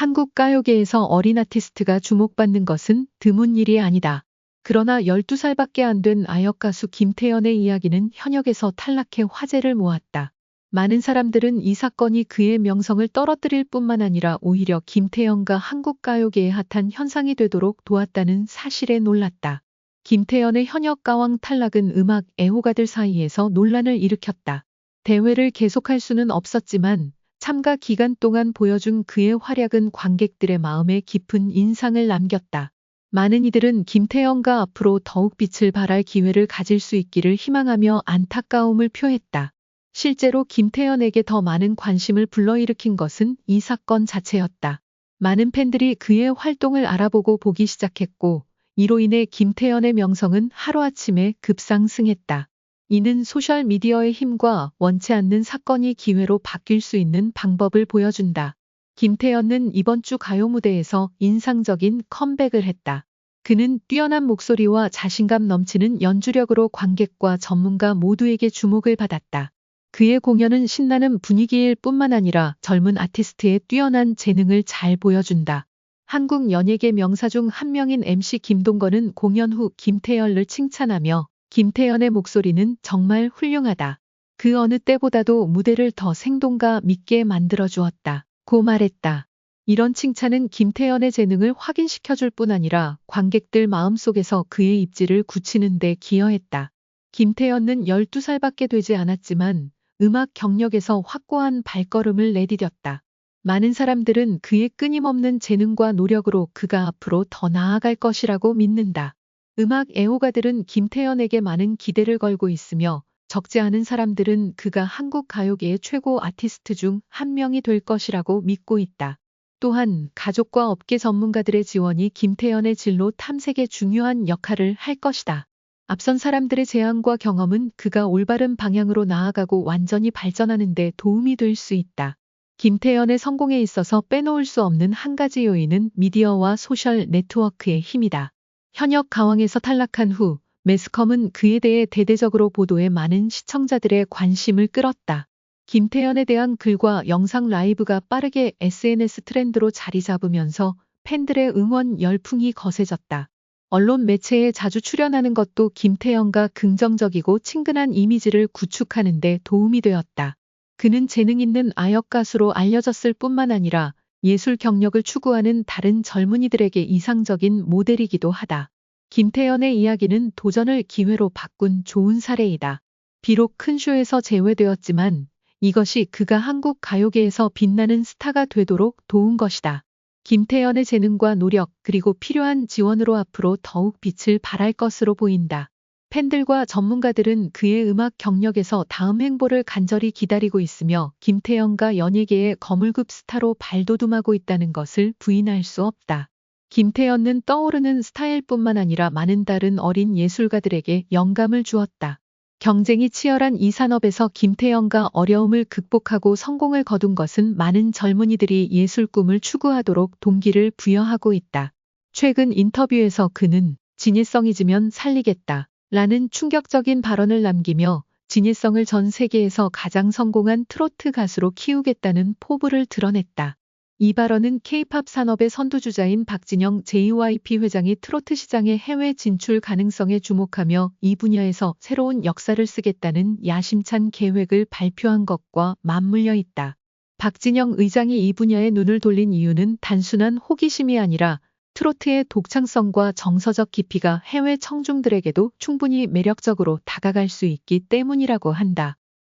한국 가요계에서 어린 아티스트가 주목받는 것은 드문 일이 아니다. 그러나 12살밖에 안 된 아역 가수 김태연의 이야기는 현역에서 탈락해 화제를 모았다. 많은 사람들은 이 사건이 그의 명성을 떨어뜨릴 뿐만 아니라 오히려 김태연과 한국 가요계의 핫한 현상이 되도록 도왔다는 사실에 놀랐다. 김태연의 현역 가왕 탈락은 음악 애호가들 사이에서 논란을 일으켰다. 대회를 계속할 수는 없었지만 참가 기간 동안 보여준 그의 활약은 관객들의 마음에 깊은 인상을 남겼다. 많은 이들은 김태연가 앞으로 더욱 빛을 발할 기회를 가질 수 있기를 희망하며 안타까움을 표했다. 실제로 김태연에게 더 많은 관심을 불러일으킨 것은 이 사건 자체였다. 많은 팬들이 그의 활동을 알아보고 보기 시작했고, 이로 인해 김태연의 명성은 하루아침에 급상승했다. 이는 소셜미디어의 힘과 원치 않는 사건이 기회로 바뀔 수 있는 방법을 보여준다. 김태연은 이번 주 가요 무대에서 인상적인 컴백을 했다. 그는 뛰어난 목소리와 자신감 넘치는 연주력으로 관객과 전문가 모두에게 주목을 받았다. 그의 공연은 신나는 분위기일 뿐만 아니라 젊은 아티스트의 뛰어난 재능을 잘 보여준다. 한국 연예계 명사 중 한 명인 MC 김동건은 공연 후 김태연을 칭찬하며 김태연의 목소리는 정말 훌륭하다. 그 어느 때보다도 무대를 더 생동감 있게 만들어주었다.고 말했다. 이런 칭찬은 김태연의 재능을 확인시켜줄 뿐 아니라 관객들 마음속에서 그의 입지를 굳히는 데 기여했다. 김태연은 12살밖에 되지 않았지만 음악 경력에서 확고한 발걸음을 내디뎠다. 많은 사람들은 그의 끊임없는 재능과 노력으로 그가 앞으로 더 나아갈 것이라고 믿는다. 음악 애호가들은 김태연에게 많은 기대를 걸고 있으며 적지 않은 사람들은 그가 한국 가요계의 최고 아티스트 중 한 명이 될 것이라고 믿고 있다. 또한 가족과 업계 전문가들의 지원이 김태연의 진로 탐색에 중요한 역할을 할 것이다. 앞선 사람들의 제안과 경험은 그가 올바른 방향으로 나아가고 완전히 발전하는 데 도움이 될 수 있다. 김태연의 성공에 있어서 빼놓을 수 없는 한 가지 요인은 미디어와 소셜 네트워크의 힘이다. 현역 가왕에서 탈락한 후 매스컴은 그에 대해 대대적으로 보도해 많은 시청자들의 관심을 끌었다. 김태연에 대한 글과 영상 라이브가 빠르게 SNS 트렌드로 자리 잡으면서 팬들의 응원 열풍이 거세졌다. 언론 매체에 자주 출연하는 것도 김태연과 긍정적이고 친근한 이미지를 구축하는 데 도움이 되었다. 그는 재능 있는 아역 가수로 알려졌을 뿐만 아니라 예술 경력을 추구하는 다른 젊은이들에게 이상적인 모델이기도 하다. 김태연의 이야기는 도전을 기회로 바꾼 좋은 사례이다. 비록 큰 쇼에서 제외되었지만 이것이 그가 한국 가요계에서 빛나는 스타가 되도록 도운 것이다. 김태연의 재능과 노력 그리고 필요한 지원으로 앞으로 더욱 빛을 발할 것으로 보인다. 팬들과 전문가들은 그의 음악 경력에서 다음 행보를 간절히 기다리고 있으며 김태연과 연예계의 거물급 스타로 발돋움하고 있다는 것을 부인할 수 없다. 김태연은 떠오르는 스타일 뿐만 아니라 많은 다른 어린 예술가들에게 영감을 주었다. 경쟁이 치열한 이 산업에서 김태연가 어려움을 극복하고 성공을 거둔 것은 많은 젊은이들이 예술 꿈을 추구하도록 동기를 부여하고 있다. 최근 인터뷰에서 그는 진일성이지면 살리겠다 라는 충격적인 발언을 남기며 진일성을 전 세계에서 가장 성공한 트로트 가수로 키우겠다는 포부를 드러냈다. 이 발언은 K-팝 산업의 선두주자인 박진영 JYP 회장이 트로트 시장의 해외 진출 가능성에 주목하며 이 분야에서 새로운 역사를 쓰겠다는 야심찬 계획을 발표한 것과 맞물려 있다. 박진영 의장이 이 분야에 눈을 돌린 이유는 단순한 호기심이 아니라 트로트의 독창성과 정서적 깊이가 해외 청중들에게도 충분히 매력적으로 다가갈 수 있기 때문이라고 한다.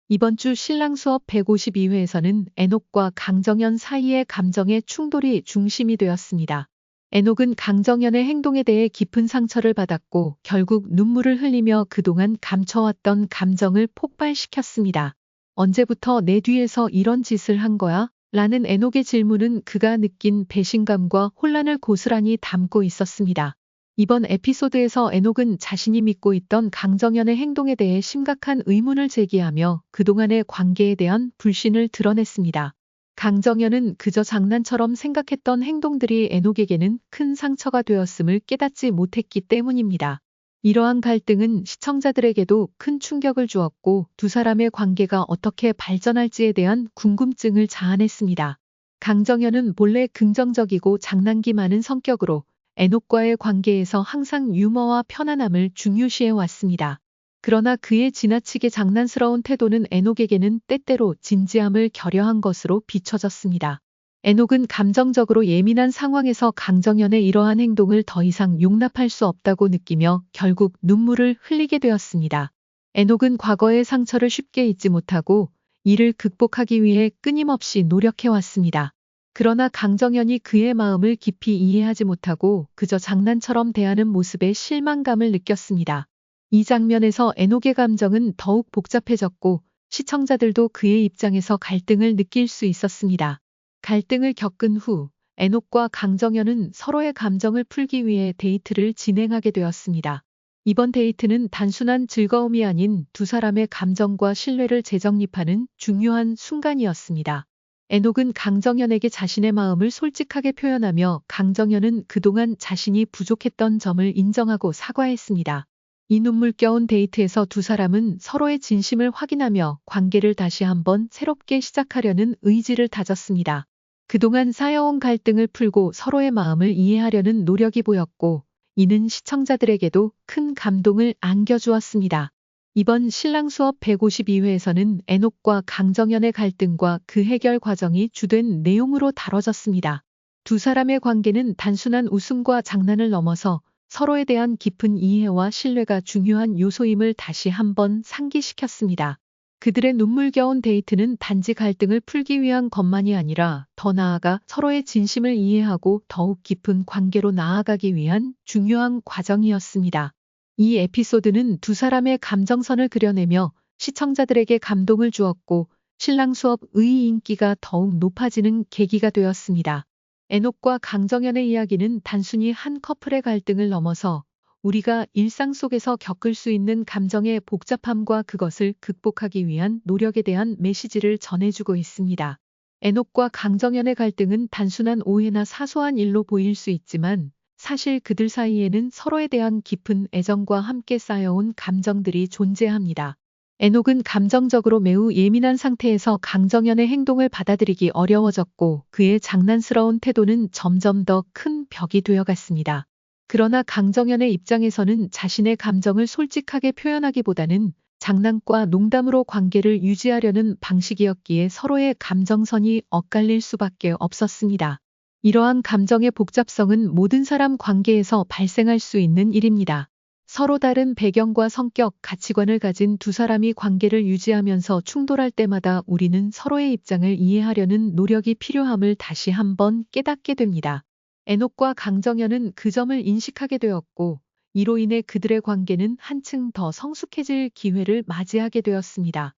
이번 주 신랑 수업 152회에서는 애녹과 강정연 사이의 감정의 충돌이 중심이 되었습니다. 애녹은 강정연의 행동에 대해 깊은 상처를 받았고 결국 눈물을 흘리며 그동안 감춰왔던 감정을 폭발시켰습니다. 언제부터 내 뒤에서 이런 짓을 한 거야? 라는 애녹의 질문은 그가 느낀 배신감과 혼란을 고스란히 담고 있었습니다. 이번 에피소드에서 애녹은 자신이 믿고 있던 강정연의 행동에 대해 심각한 의문을 제기하며 그동안의 관계에 대한 불신을 드러냈습니다. 강정연은 그저 장난처럼 생각했던 행동들이 애녹에게는 큰 상처가 되었음을 깨닫지 못했기 때문입니다. 이러한 갈등은 시청자들에게도 큰 충격을 주었고 두 사람의 관계가 어떻게 발전할지에 대한 궁금증을 자아냈습니다. 강정현은 본래 긍정적이고 장난기 많은 성격으로 애녹과의 관계에서 항상 유머와 편안함을 중요시해 왔습니다. 그러나 그의 지나치게 장난스러운 태도는 애녹에게는 때때로 진지함을 결여한 것으로 비춰졌습니다. 애녹은 감정적으로 예민한 상황에서 강정현의 이러한 행동을 더 이상 용납할 수 없다고 느끼며 결국 눈물을 흘리게 되었습니다. 애녹은 과거의 상처를 쉽게 잊지 못하고 이를 극복하기 위해 끊임없이 노력해왔습니다. 그러나 강정현이 그의 마음을 깊이 이해하지 못하고 그저 장난처럼 대하는 모습에 실망감을 느꼈습니다. 이 장면에서 애녹의 감정은 더욱 복잡해졌고 시청자들도 그의 입장에서 갈등을 느낄 수 있었습니다. 갈등을 겪은 후 애녹과 강정현은 서로의 감정을 풀기 위해 데이트를 진행하게 되었습니다. 이번 데이트는 단순한 즐거움이 아닌 두 사람의 감정과 신뢰를 재정립하는 중요한 순간이었습니다. 애녹은 강정현에게 자신의 마음을 솔직하게 표현하며 강정현은 그동안 자신이 부족했던 점을 인정하고 사과했습니다. 이 눈물겨운 데이트에서 두 사람은 서로의 진심을 확인하며 관계를 다시 한번 새롭게 시작하려는 의지를 다졌습니다. 그동안 쌓여온 갈등을 풀고 서로의 마음을 이해하려는 노력이 보였고 이는 시청자들에게도 큰 감동을 안겨주었습니다. 이번 신랑 수업 152회에서는 애녹과 강정현의 갈등과 그 해결 과정이 주된 내용으로 다뤄졌습니다. 두 사람의 관계는 단순한 웃음과 장난을 넘어서 서로에 대한 깊은 이해와 신뢰가 중요한 요소임을 다시 한번 상기시켰습니다. 그들의 눈물겨운 데이트는 단지 갈등을 풀기 위한 것만이 아니라 더 나아가 서로의 진심을 이해하고 더욱 깊은 관계로 나아가기 위한 중요한 과정이었습니다. 이 에피소드는 두 사람의 감정선을 그려내며 시청자들에게 감동을 주었고 신랑 수업의 인기가 더욱 높아지는 계기가 되었습니다. 애녹과 강정현의 이야기는 단순히 한 커플의 갈등을 넘어서 우리가 일상 속에서 겪을 수 있는 감정의 복잡함과 그것을 극복하기 위한 노력에 대한 메시지를 전해주고 있습니다. 애녹과 강정현의 갈등은 단순한 오해나 사소한 일로 보일 수 있지만 사실 그들 사이에는 서로에 대한 깊은 애정과 함께 쌓여온 감정들이 존재합니다. 애녹은 감정적으로 매우 예민한 상태에서 강정현의 행동을 받아들이기 어려워졌고 그의 장난스러운 태도는 점점 더 큰 벽이 되어갔습니다. 그러나 강정현의 입장에서는 자신의 감정을 솔직하게 표현하기보다는 장난과 농담으로 관계를 유지하려는 방식이었기에 서로의 감정선이 엇갈릴 수밖에 없었습니다. 이러한 감정의 복잡성은 모든 사람 관계에서 발생할 수 있는 일입니다. 서로 다른 배경과 성격, 가치관을 가진 두 사람이 관계를 유지하면서 충돌할 때마다 우리는 서로의 입장을 이해하려는 노력이 필요함을 다시 한번 깨닫게 됩니다. 애녹과 강정현은 그 점을 인식하게 되었고 이로 인해 그들의 관계는 한층 더 성숙해질 기회를 맞이하게 되었습니다.